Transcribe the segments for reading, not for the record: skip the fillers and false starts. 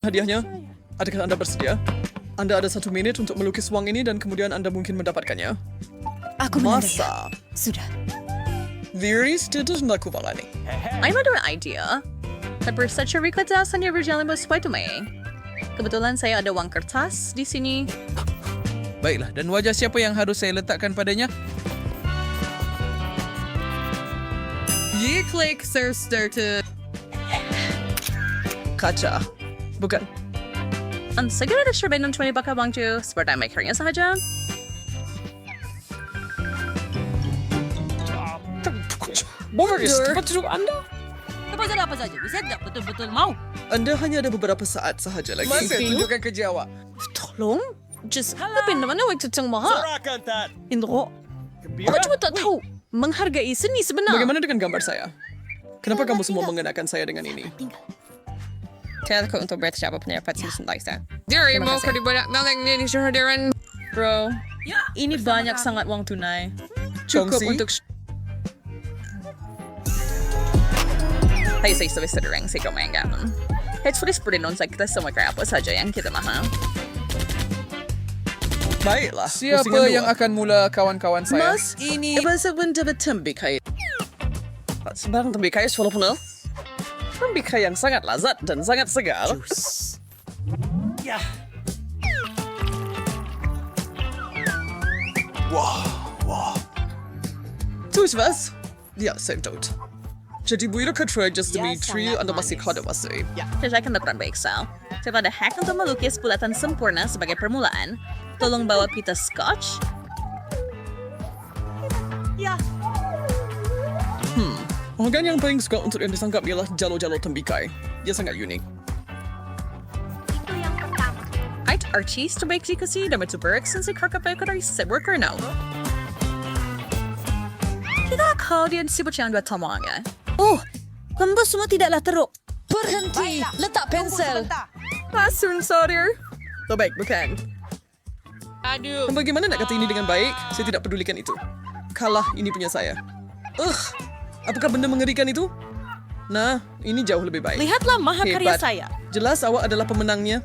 Hadiahnya, adakah Anda bersedia? Anda ada 1 menit untuk melukis wang ini dan kemudian Anda mungkin mendapatkannya. Aku menandai. Masa? Sudah. Viris tidak melakukan ini. I'm ada an idea. Tapi secara kertas hanya berjalan sesuai tu may. Kebetulan saya ada wang kertas di sini. Baiklah, dan wajah siapa yang harus saya letakkan padanya? You click sir started. Kaca. Bukan. Ang segera ada syarabay ng 20 baka bang ju. Seperti may karinya sahaja. Boris, tempat duduk Anda. Apa saja? Saya tidak betul-betul mau. Anda hanya ada beberapa saat sahaja lagi. Masa tunjukkan kerja awak. Tolong? Just tapi naman na wag tutang maha. Indro. Ako cuma tak tahu menghargai seni sebenar. Bagaimana dengan gambar saya? Kenapa kamu semua mengenakan saya dengan ini? Kaya ko untuk bersiapa pendapat sendiri saya. Dari mau ka dibadak nalang ni syahadaran. Bro, ini banyak sangat wang tunai. Cukup Kongsi? untuk Tayo sa isa-isa rin sa ikaw mayang gano'n. Headspace pa rin nun sa kita sa mga apa saja yang kita mahal. Baiklah. Siapa pusingan yang dua. akan mula kawan-kawan saya? Mas, ini... Bahasa benda bertembikay. Sebarang tembikay, walaupun tembikay yang sangat lazat dan sangat segar. Tuh, was? Ja, sehr gut. Jadi Buira Katra just Dimitri Anda masih kada masih. Saya akan lakukan baik, Sal. Saya pada hack untuk melukis bulatan sempurna sebagai permulaan. Tolong bawa pita scotch. Organ yang paling suka untuk yang disangkap ialah jalo-jalo tembikai. Dia sangat unik. Kahit artist terbaik di kasi dan bertuberk since kakapay ko dari sa worker now. Kita kau dia disebut yang dua tamangnya. Oh, kamu semua tidaklah teruk. Berhenti. Letak pensel. Pasun, sorry. Terbaik, bukan? Aduh. Bagaimana nak kata ini dengan baik? Saya tidak pedulikan itu. Kalah, ini punya saya. Apakah benda mengerikan itu? Nah, ini jauh lebih baik. Lihatlah mahakarya Hebat. saya. Jelas awak adalah pemenangnya.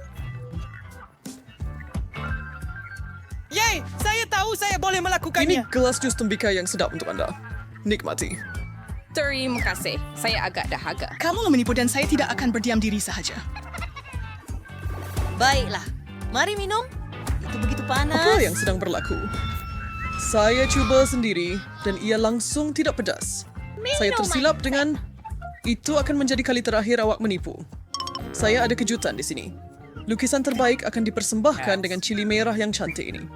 Yay! Saya tahu saya boleh Ini melakukannya. gelas jus tembikar yang sedap untuk Anda. Nikmati. Terima kasih. Saya agak dahaga. Kamu menipu dan saya tidak akan berdiam diri sahaja. Baiklah. Mari minum. Itu begitu panas. Apa yang sedang berlaku? Saya cuba sendiri dan ia langsung tidak pedas. Saya tersilap dengan... Itu akan menjadi kali terakhir awak menipu. Saya ada kejutan di sini. Lukisan terbaik akan dipersembahkan dengan cili merah yang cantik ini.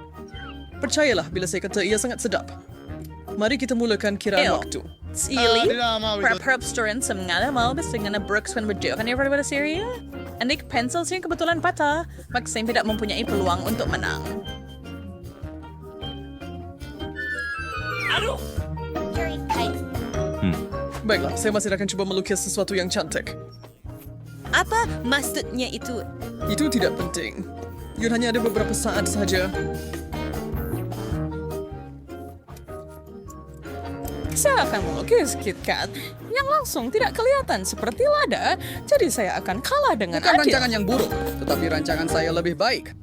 Percayalah bila saya kata ia sangat sedap. Mari kita mulakan kiraan Ew. waktu. Ili, perap storin sa mga alamal basta nga na Brooks when berjo kan pada Syria. Andik pencil siya kebetulan patah, maksa tidak mempunyai peluang untuk menang. Baiklah, saya masih akan coba melukis sesuatu yang cantik. Apa maksudnya itu? Itu tidak penting. Yun hanya ada beberapa saat saja. Saya akan melukis KitKat yang langsung tidak kelihatan seperti lada, jadi saya akan kalah dengan Bukan adil. rancangan yang buruk, tetapi rancangan saya lebih baik.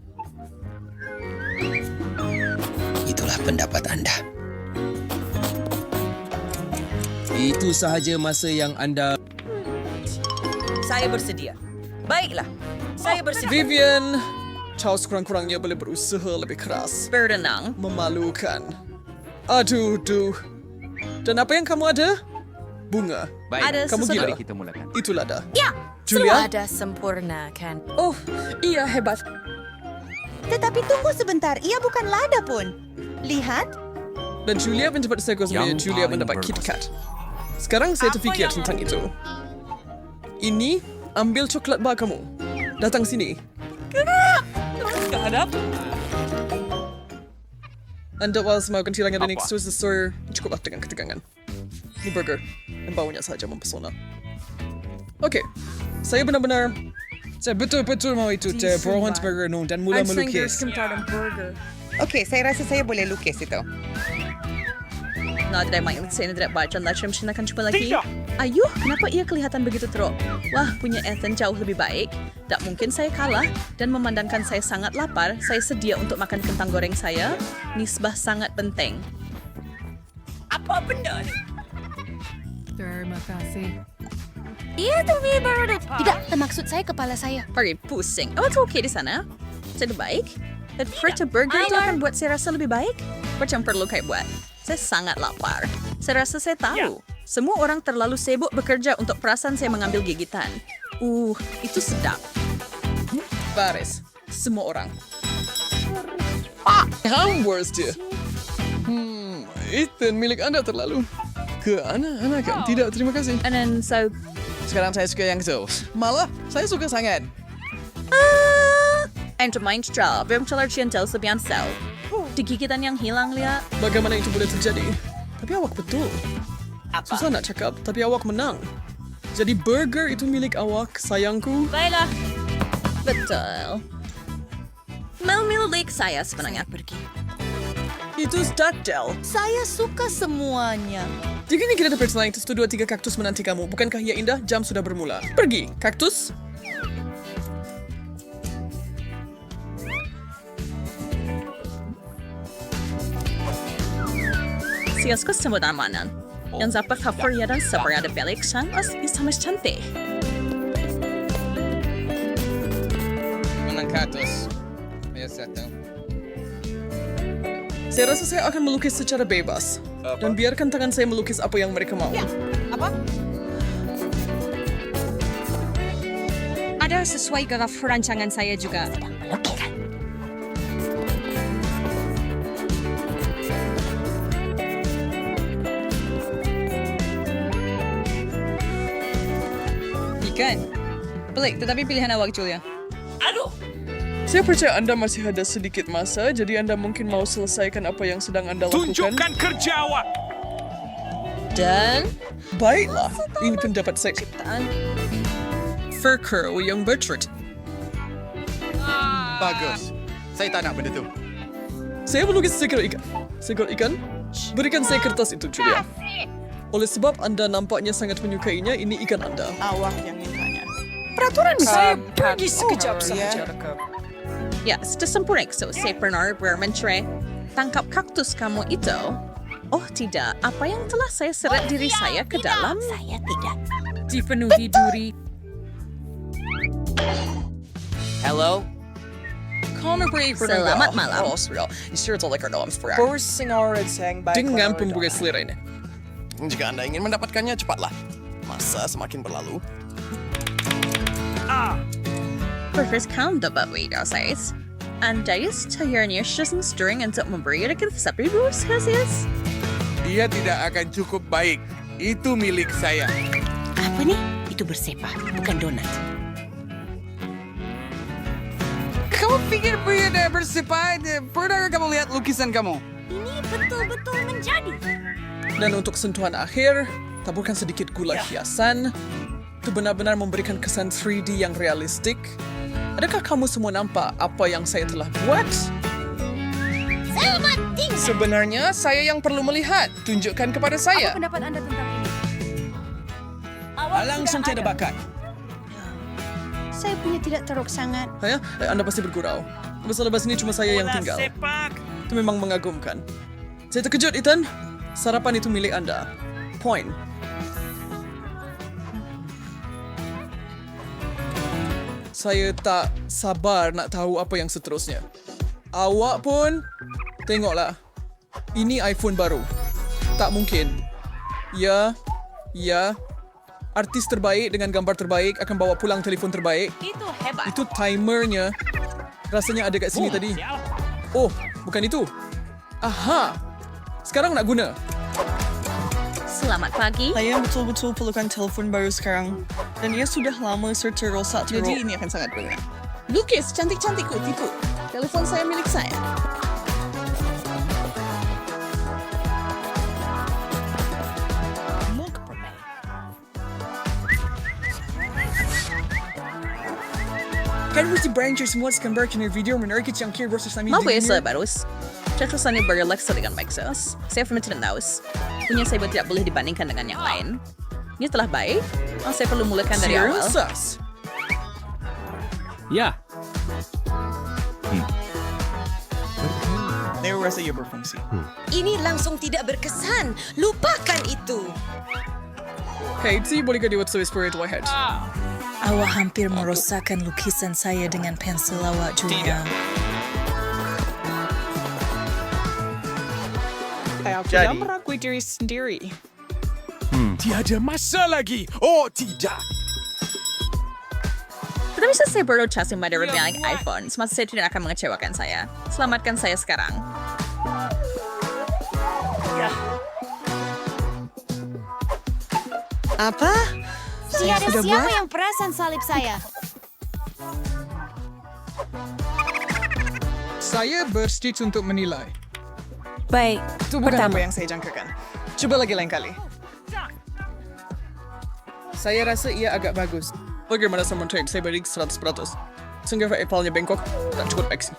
Itulah pendapat Anda. Itu sahaja masa yang Anda... Saya bersedia. Baiklah. Saya bersedia. Vivian, kau sekurang-kurangnya boleh berusaha lebih keras. Berenang. Memalukan. Aduh. Dan apa yang kamu ada? Bunga. Ada Kamu sesuatu. gila. Mari kita mulakan. Itu lada. Ya, Julia? ada sempurna kan. Oh, iya hebat. Tetapi tunggu sebentar, ia bukan lada pun. Lihat, Dan Julia mendapat saya sebenarnya Yang Julia paling mendapat bagus. KitKat. Sekarang saya terfikir tentang itu. Ini, ambil coklat bar kamu. Datang sini. Hadap. Anda was mau kehilangan dan exposure cukuplah dengan ketegangan. Ini burger. Dan baunya saja mempesona. Okey. Saya benar-benar... Saya betul-betul mau itu berhubungan burger dan mula melukis. Okey, saya rasa saya boleh lukis itu. Nah, tidak main saya tidak baca. Nak macam sini akan cuba lagi. Ayuh, kenapa ia kelihatan begitu teruk? Wah, punya Ethan jauh lebih baik. Tak mungkin saya kalah. Dan memandangkan saya sangat lapar, saya sedia untuk makan kentang goreng saya. Nisbah sangat penting. Terima kasih. Iya, tumi baru. Tidak, maksud saya kepala saya. Pergi pusing. Oh, itu okey di sana. Sudah baik. Dan Furta Burger itu akan buat saya rasa lebih baik. Macam perlu kayak buat. Saya sangat lapar. Saya rasa saya tahu. Semua orang terlalu sibuk bekerja untuk perasaan saya mengambil gigitan. Itu sedap. Baris. Semua orang. Yang worst dia. Ethan, milik Anda terlalu keanak-anakan. Tidak, terima kasih. And then so, Sekarang saya suka yang itu. Malah, saya suka sangat. Enter mind trial. Bermcelar cientel sebian sel. Di gigitan yang hilang, lihat. Bagaimana itu boleh terjadi? Tapi awak betul. Susah nak cakap, tapi awak menang. Jadi burger itu milik awak, sayangku. Baiklah. Betul. Mau milik saya sebenarnya. Itu Startel. Saya suka semuanya. Jika ini kita dapat selain 1, 2, 3 kaktus menanti kamu. Bukankah ia indah? Jam sudah bermula. Pergi, kaktus. Siasku semua amanan. Yang dapat favorit dan sabar ada balik sangat sama cantik. Menang katus. Biasa tahu. Saya rasa saya akan melukis secara bebas. Dan biarkan tangan saya melukis apa yang mereka mau. Ada sesuai dengan perancangan saya juga. Ikan. Pelik, tetapi pilihan awak, Julia. Saya percaya Anda masih ada sedikit masa, jadi Anda mungkin mau selesaikan apa yang sedang Anda lakukan. Tunjukkan kerja awak. Dan Baiklah, ini pendapat saya. Fur curl yang bertrut. Bagus. Saya tak nak benda tu. Saya melukis seekor ikan. Seekor ikan? Berikan saya kertas itu, Julia. Oleh sebab Anda nampaknya sangat menyukainya, ini ikan Anda. Awak yang mintanya. Peraturan saya pergi sekejap saja. ya, sudah sempurna. So, saya pernah bermentre. Tangkap kaktus kamu itu. Oh tidak, apa yang telah saya seret diri saya ke dalam? Saya tidak. Dipenuhi duri. Hello? Selamat malam. Dengan pembuka selera ini. Jika Anda ingin mendapatkannya, cepatlah. Masa semakin berlalu. Perkers kaum dapat wida size. Andai setayarnya season stirring untuk memberikan sapi Celsius. Dia tidak akan cukup baik. Itu milik saya. Apa nih? Itu bersepah, bukan donat. Kamu pikir dia bersepah? Pernah kamu lihat lukisan kamu? Ini betul-betul menjadi. Dan untuk sentuhan akhir, taburkan sedikit gula hiasan. Itu benar-benar memberikan kesan 3D yang realistik. Adakah kamu semua nampak apa yang saya telah buat? Selamat tinggal. Sebenarnya saya yang perlu melihat. Tunjukkan kepada saya. Apa pendapat Anda tentang ini? Langsung tiada bakat. Saya punya tidak teruk sangat. Hanya, Anda pasti bergurau. Lepas ini cuma saya yang tinggal. Itu memang mengagumkan. Saya terkejut, Ethan. Sarapan itu milik Anda. Point. Saya tak sabar nak tahu apa yang seterusnya. Awak pun, tengoklah. Ini iPhone baru. Tak mungkin. Ya. Artis terbaik dengan gambar terbaik akan bawa pulang telefon terbaik. Itu hebat. Itu timernya. Rasanya ada kat sini tadi. Oh, bukan itu. Aha. Sekarang nak guna. Selamat pagi. Saya betul-betul perlukan telefon baru sekarang. Dan ia sudah lama serta rosak teruk. Jadi ini akan sangat berguna. Lukis cantik-cantikku, tipu. Telepon saya milik saya. Kan mesti branches semua gambar kena video menarik yang kira versus kami Mau saya barus. Catatannya berlek dengan Maxos. Saya pernah tidak tahu. Punya saya tidak boleh dibandingkan dengan yang lain. Ini telah baik. Saya perlu mulakan dari Serum awal. sus. Ya, Saya rasa ia berfungsi. Ini langsung tidak berkesan. Lupakan itu. Katie, bolehkah dibuat Swiss Spirit Whitehead? Awak hampir merosakkan lukisan saya dengan pensil awak juga. Saya tidak meragui diri sendiri. Tiada masa lagi. Oh, tidak. Tetapi saya baru casing pada reviewing iPhone. Semasa saya tidak akan mengecewakan saya. Selamatkan saya sekarang. Apa? Tiada siapa yang perasan salib saya. Saya bersetuju untuk menilai. Baik. Itu bukan apa yang saya jangkakan. Coba lagi lain kali. Saya rasa ia agak bagus. Bagaimana sama trade? Saya beri 100%. Sehingga Apple-nya bengkok, tak cukup aksi.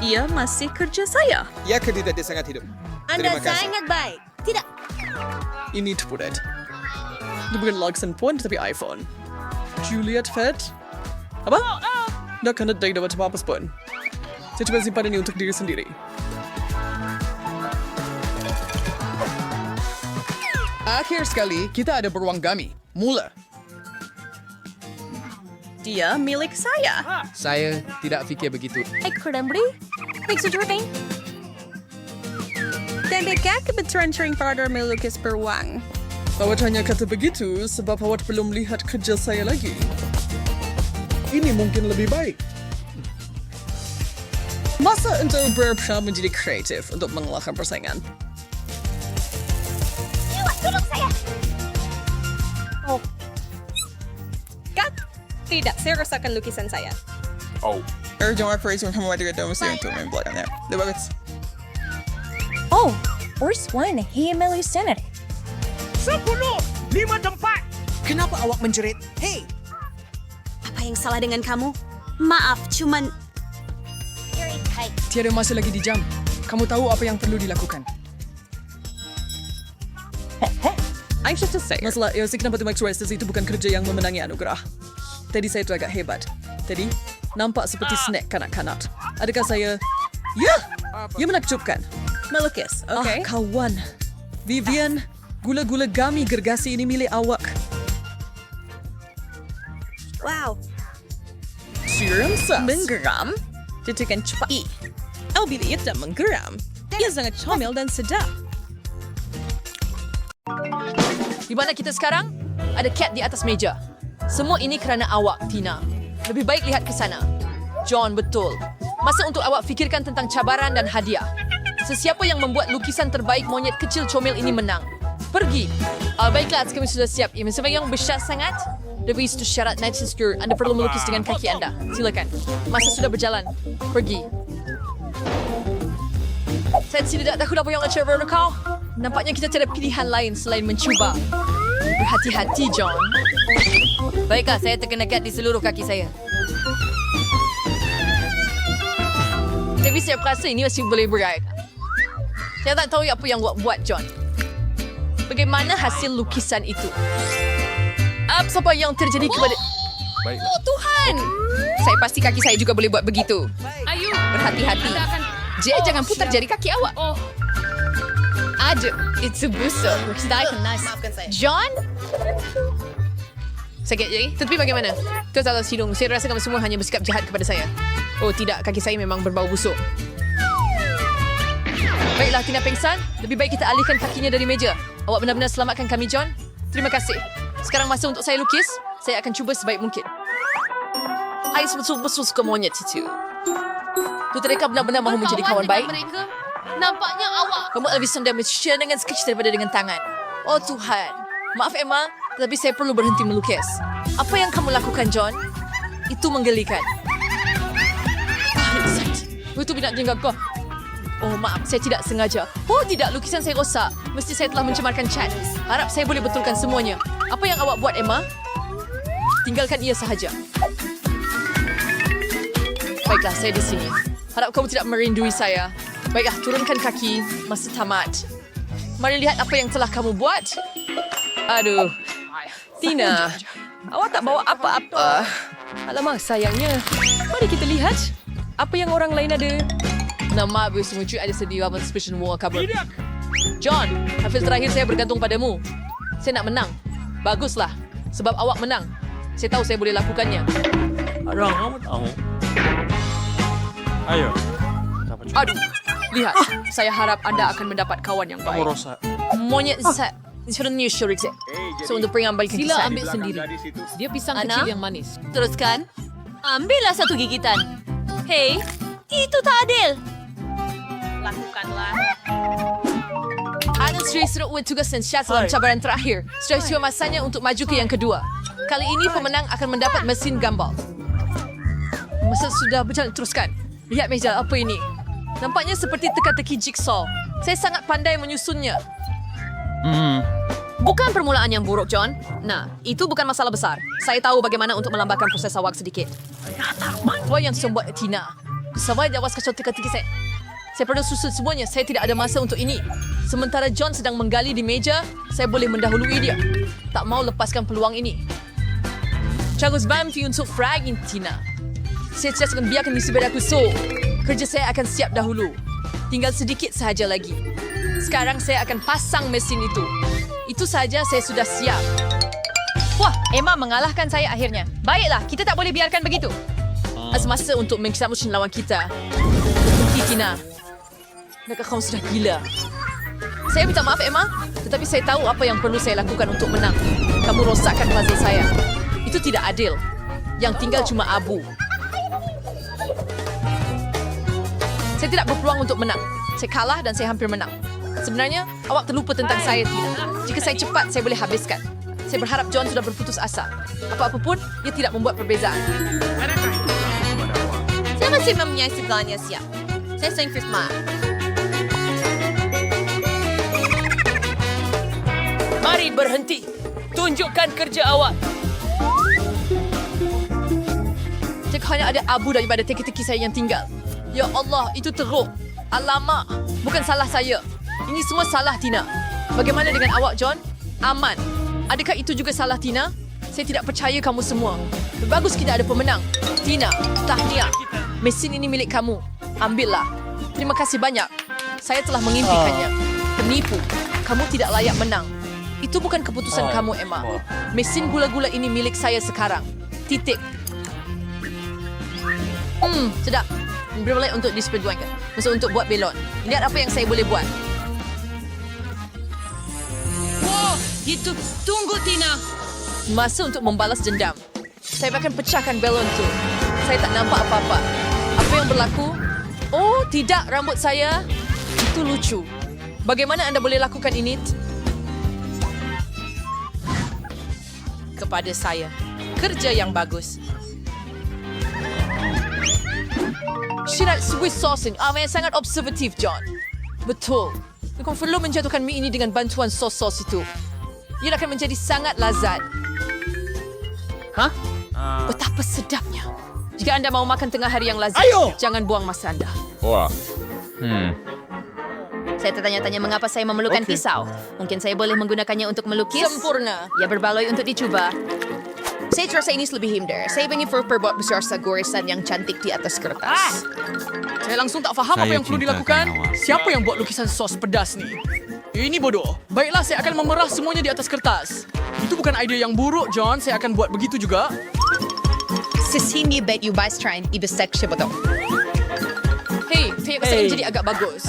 Ia masih kerja saya. Ya ke tidak dia sangat hidup. Anda Terima kasih. sangat baik. Tidak. Ini tepudet. Itu bukan Luxon pun, tapi iPhone. Juliet Fed? Apa? Nak kena data dapat apa pun. Saya coba simpan ini untuk diri sendiri. Akhir sekali, kita ada beruang gami. Mula. Dia milik saya. saya tidak fikir begitu. Kurang beri. Maksud Jordan. Dan dekat kebetulan sering pada melukis beruang. Awak hanya kata begitu sebab awak belum lihat kerja saya lagi. Ini mungkin lebih baik. Masa untuk berusaha menjadi kreatif untuk mengalahkan persaingan. Tolong saya. Kat? Tidak, saya rasakan lukisan saya. Jangan operasi sama ada domisi untuk main belakangnya. Dia bagus. Oh, worst one. He melusinat. Kenapa awak menjerit? Hei, Apa yang salah dengan kamu? Maaf, cuman... Very tight. Tiada masa lagi di jam. Kamu tahu apa yang perlu dilakukan. Anxious to say. Masalah AOC kenapa tu Max Resistance itu bukan kerja yang memenangi anugerah. Tadi saya itu agak hebat. Tadi nampak seperti snack kanak-kanak. Adakah saya... Ya! Ia menakjubkan. Melukis, oke? Kawan. Vivian, gula-gula gami gergasi ini milik awak. Wow. Serum sus. Menggeram? Tekan cepat. Oh, bila ia tak menggeram, ia sangat comel dan sedap. Di mana kita sekarang? Ada cat di atas meja. Semua ini kerana awak, Tina. Lebih baik lihat ke sana. John, betul. Masa untuk awak fikirkan tentang cabaran dan hadiah. Sesiapa yang membuat lukisan terbaik monyet kecil comel ini menang. Pergi. Baiklah, kami sudah siap. Ia yang besar sangat. Tapi itu syarat night secure. Anda perlu melukis dengan kaki anda. Silakan. Masa sudah berjalan. Pergi. Saya tidak takut apa yang akan kau. Nampaknya kita tidak ada pilihan lain selain mencuba. Berhati-hati, John. Baiklah, saya terkena kat di seluruh kaki saya. Tapi saya rasa ini masih boleh berat. Saya tak tahu apa yang buat John. Bagaimana hasil lukisan itu? Apa yang terjadi kepada... Baiklah. Oh, Tuhan! Saya pasti kaki saya juga boleh buat begitu. Ayo, berhati-hati. Jangan putar jari kaki awak. Aduh, itu busuk. Saya nice. Maafkan saya. John? Sakit jadi? Tetapi bagaimana? Itu salah hidung. Saya rasa kamu semua hanya bersikap jahat kepada saya. Oh tidak, kaki saya memang berbau busuk. Baiklah, Tina pingsan. Lebih baik kita alihkan kakinya dari meja. Awak benar-benar selamatkan kami, John. Terima kasih. Sekarang masa untuk saya lukis. Saya akan cuba sebaik mungkin. Saya betul-betul suka monyet itu. Mereka benar-benar mahu menjadi kawan baik. Nampaknya awak. Kamu lebih sendam dengan sketch daripada dengan tangan. Oh Tuhan. Maaf Emma, tapi saya perlu berhenti melukis. Apa yang kamu lakukan, John? Itu menggelikan. Itu binatang jenggot kau. Oh maaf, saya tidak sengaja. Oh tidak, lukisan saya rosak. Mesti saya telah mencemarkan cat. Harap saya boleh betulkan semuanya. Apa yang awak buat, Emma? Tinggalkan ia sahaja. Baiklah, saya di sini. Harap kamu tidak merindui saya. Baiklah, turunkan kaki. Masa tamat. Mari lihat apa yang telah kamu buat. Aduh. Tina, awak tak bawa apa-apa. Alamak, sayangnya. Mari kita lihat apa yang orang lain ada. Nama Abu Semuju ada sedia dalam Suspicion Wall cover. John, hasil terakhir saya bergantung padamu. Saya nak menang. Baguslah. Sebab awak menang. Saya tahu saya boleh lakukannya. Arang, kamu tahu. Ayo. Aduh, lihat. Saya harap anda akan mendapat kawan yang baik. Rosa. Monyet set. Sebenarnya syurik set. So, untuk peringan balikan Sila kisah. ambil sendiri. Dia pisang Ana? kecil yang manis. Teruskan. Ambillah satu gigitan. Hei, itu tak adil. Lakukanlah. Ana sudah serut tugas dan syarat dalam cabaran terakhir. Sudah tiba masanya untuk maju ke yang kedua. Kali ini pemenang akan mendapat mesin gambar. Masa sudah berjalan, teruskan. Lihat meja apa ini. Nampaknya seperti teka-teki jigsaw. Saya sangat pandai menyusunnya. Bukan permulaan yang buruk, John. Nah, itu bukan masalah besar. Saya tahu bagaimana untuk melambatkan proses awak sedikit. Apa yang membuat Tina? Sampai di awas kacau teka-teki saya. Saya perlu susun semuanya. Saya tidak ada masa untuk ini. Sementara John sedang menggali di meja, saya boleh mendahului dia. Tak mau lepaskan peluang ini. Cagus bantu untuk fragin Tina. Saya tidak akan biarkan misi bedaku kerja saya akan siap dahulu. Tinggal sedikit sahaja lagi. Sekarang saya akan pasang mesin itu. Itu saja saya sudah siap. Wah, Emma mengalahkan saya akhirnya. Baiklah, kita tak boleh biarkan begitu. Semasa untuk mengkisah mesin lawan kita. Berhenti, Tina. Adakah kamu sudah gila? Saya minta maaf, Emma. Tetapi saya tahu apa yang perlu saya lakukan untuk menang. Kamu rosakkan puzzle saya. Itu tidak adil. Yang tinggal cuma abu. Saya tidak berpeluang untuk menang. Saya kalah dan saya hampir menang. Sebenarnya, awak terlupa tentang saya, Tina. Jika saya cepat, saya boleh habiskan. Saya berharap John sudah berputus asa. Apa-apa pun, dia tidak membuat perbezaan. Saya masih mempunyai segalanya siap. Saya sayang Christmas. Mari berhenti. Tunjukkan kerja awak. Jika hanya ada abu daripada teki-teki saya yang tinggal. Ya Allah, itu teruk. Alamak, bukan salah saya. Ini semua salah Tina. Bagaimana dengan awak, John? Aman. Adakah itu juga salah Tina? Saya tidak percaya kamu semua. Bagus kita ada pemenang. Tina, tahniah. Mesin ini milik kamu. Ambillah. Terima kasih banyak. Saya telah mengimpikannya. Penipu. Kamu tidak layak menang. Itu bukan keputusan kamu, Emma. Mesin gula-gula ini milik saya sekarang. Titik. Sedap. Boleh untuk diseperjuangkan. Maksud untuk buat belon. Lihat apa yang saya boleh buat. Wow, itu tunggu Tina. Masa untuk membalas dendam. Saya akan pecahkan belon itu. Saya tak nampak apa-apa. Apa yang berlaku? Oh, tidak, rambut saya. Itu lucu. Bagaimana anda boleh lakukan ini? Kepada saya. Kerja yang bagus. Syirat Swiss sausage. Yang sangat observatif, John. Betul. Kamu perlu menjatuhkan mie ini dengan bantuan sos-sos itu. Ia akan menjadi sangat lazat. Hah? Betapa sedapnya. Jika anda mau makan tengah hari yang lazat, jangan buang masa anda. Wah. Saya tertanya-tanya mengapa saya memerlukan pisau. Mungkin saya boleh menggunakannya untuk melukis. Sempurna. Ya berbaloi untuk dicuba. Saya terasa ini lebih hinder. Saya ingin berbuat besar gorisan yang cantik di atas kertas. Saya langsung tak faham apa yang perlu dilakukan. Siapa yang buat lukisan sos pedas ni? Ini bodoh. Baiklah, saya akan memerah semuanya di atas kertas. Itu bukan ide yang buruk, John. Saya akan buat begitu juga. Sesini bet you guys try and ibisek siya betul. Hei, saya rasa ini jadi agak bagus.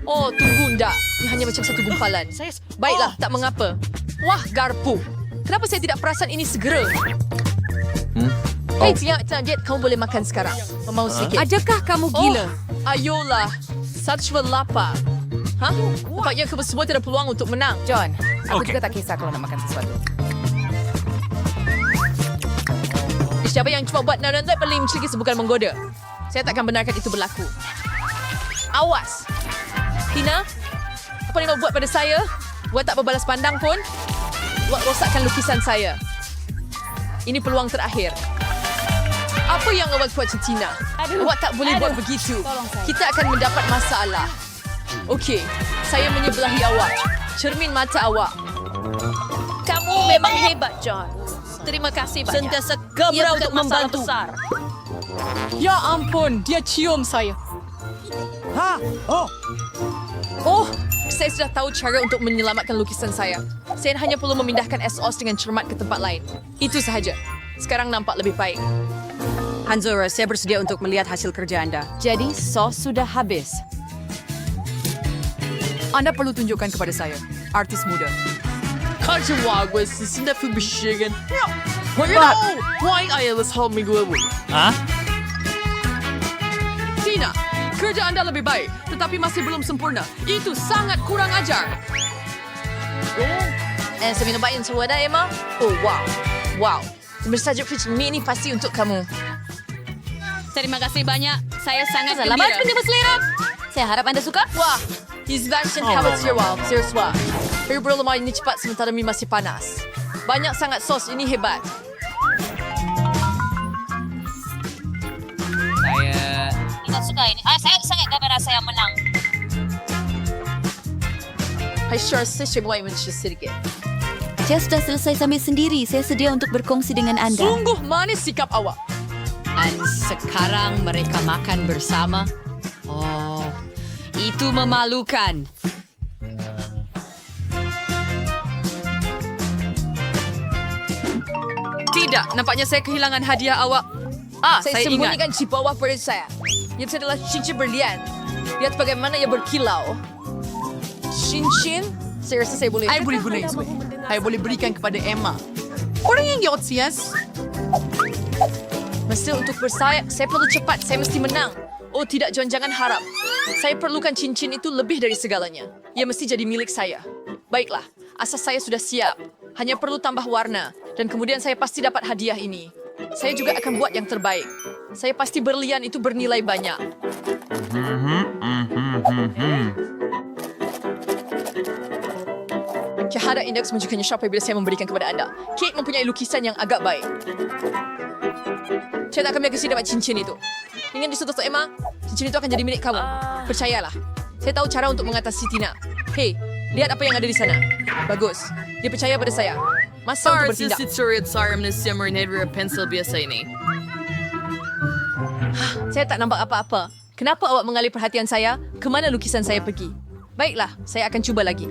Oh, tunggu ndak. Ini hanya macam satu gumpalan. Baiklah, tak mengapa. Wah, garpu. Kenapa saya tidak perasan ini segera? Hei, Jet, kamu boleh makan sekarang. Mau sedikit. Adakah kamu gila? Ayolah. Satchel lapar. Hah? Nampaknya kamu semua tidak ada peluang untuk menang. John, aku juga tak kisah kalau nak makan sesuatu. Siapa yang cuba buat Narendra paling mencegah bukan menggoda. Saya takkan benarkan itu berlaku. Awas. Tina, apa yang kau buat pada saya? Buat tak berbalas pandang pun? Buat rosakkan lukisan saya. Ini peluang terakhir. Apa yang awak buat, Tina? Awak tak boleh buat begitu. Kita akan mendapat masalah. Okey, saya menyebelahi awak. cermin mata awak. Kamu memang hebat, John. Terima kasih banyak. Sentiasa gebra untuk membantu. Besar. Ya ampun, dia cium saya. Oh, saya sudah tahu cara untuk menyelamatkan lukisan saya. Saya hanya perlu memindahkan SOS dengan cermat ke tempat lain. Itu sahaja. Sekarang nampak lebih baik. Hanzora, saya bersedia untuk melihat hasil kerja Anda. Jadi, sos sudah habis. Anda perlu tunjukkan kepada saya, artis muda. Kajiwawa sesenda bersyagan. Why ayalas hal minggu lalu? Hah? Tina, kerja anda lebih baik, tetapi masih belum sempurna. Itu sangat kurang ajar. Saya minum baik yang ada, Emma. Oh, wow. Wow. Bersajuk cermin ini pasti untuk kamu. Terima kasih banyak. Saya sangat Selamat gembira. menyambut selera. Saya harap Anda suka. Wah, izbasyon habits your wow. Serius wah. Berburu lemah ini cepat sementara mie masih panas. Banyak sangat sos, ini hebat. Saya... Tidak suka ini. Saya sangat gembira saya menang. Hai sure, saya coba mencuci sedikit. Saya sudah selesai sambil sendiri. Saya sedia untuk berkongsi dengan Anda. Sungguh manis sikap awak. Dan sekarang mereka makan bersama. Oh, itu memalukan. Tidak, nampaknya saya kehilangan hadiah awak. Saya sembunyikan di bawah perut saya. Itu adalah cincin berlian. Lihat bagaimana ia berkilau. Cincin? Saya rasa saya boleh. Saya boleh guna itu. Saya boleh berikan kepada Emma. Orang yang yotsias. Mesti untuk bersayap, saya perlu cepat. Saya mesti menang. Oh tidak, John, jangan harap. Saya perlukan cincin itu lebih dari segalanya. Ia mesti jadi milik saya. Baiklah, asas saya sudah siap. Hanya perlu tambah warna. Dan kemudian saya pasti dapat hadiah ini. Saya juga akan buat yang terbaik. Saya pasti berlian itu bernilai banyak. Cahaya indeks menunjukkannya siapa bila saya memberikan kepada anda. Kate mempunyai lukisan yang agak baik. Saya tak akan biarkan dapat cincin itu. Dengan disuruh Emma, cincin itu akan jadi milik kamu. Percayalah. Saya tahu cara untuk mengatasi Tina. Hei, lihat apa yang ada di sana. Bagus. Dia percaya pada saya. Masa untuk bertindak. Pensel biasa ini. Saya tak nampak apa-apa. Kenapa awak mengalih perhatian saya? Kemana lukisan saya pergi? Baiklah, saya akan cuba lagi.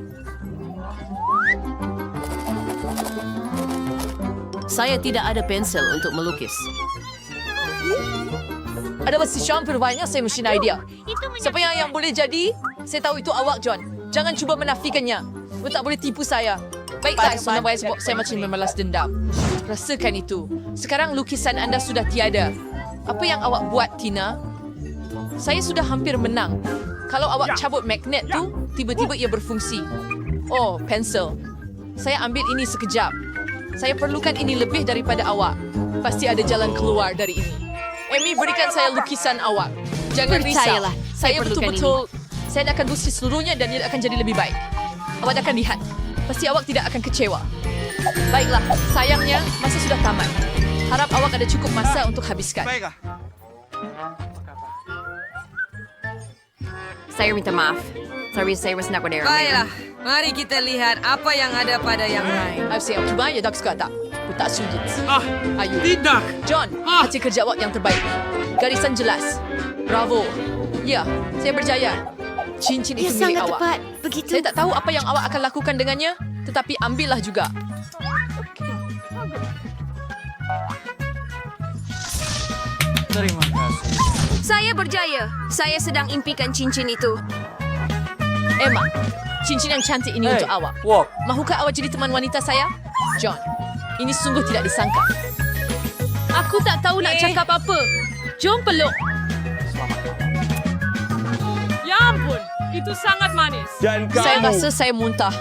Saya tidak ada pensel untuk melukis. Ada masih hampir banyak saya mesti idea. Siapa yang boleh jadi? Saya tahu itu awak, John. Jangan cuba menafikannya. Awak tak boleh tipu saya. Baiklah, sebab saya macam membalas dendam. Rasakan itu. Sekarang lukisan anda sudah tiada. Apa yang awak buat, Tina? Saya sudah hampir menang. Kalau awak cabut magnet tu, tiba-tiba ia berfungsi. Oh, pensel. Saya ambil ini sekejap. Saya perlukan ini lebih daripada awak. Pasti ada jalan keluar dari ini. Amy, berikan saya lukisan awak. Jangan risau. Percayalah, Saya betul-betul... Saya akan lucis seluruhnya dan ia akan jadi lebih baik. Awak akan lihat. Pasti awak tidak akan kecewa. Baiklah, sayangnya masa sudah tamat. Harap awak ada cukup masa untuk habiskan. Saya minta maaf. Sorry, saya was not there. Baiklah, mari kita lihat apa yang ada pada yang lain. Saya cuba ya tak suka tak. Aku tak sujud. Ayo. Tidak! John, hasil kerja awak yang terbaik. Garisan jelas. Bravo. Ya, saya berjaya. Cincin itu milik sangat awak. tepat. Begitu. Saya tak tahu apa yang awak akan lakukan dengannya, tetapi ambillah juga. Terima kasih. Saya berjaya. Saya sedang impikan cincin itu. Emma, cincin yang cantik ini untuk awak. Walk. Mahukah awak jadi teman wanita saya? John, ini sungguh tidak disangka. Aku tak tahu nak cakap apa. Jom peluk. Ya ampun, itu sangat manis. Dan Saya rasa saya muntah.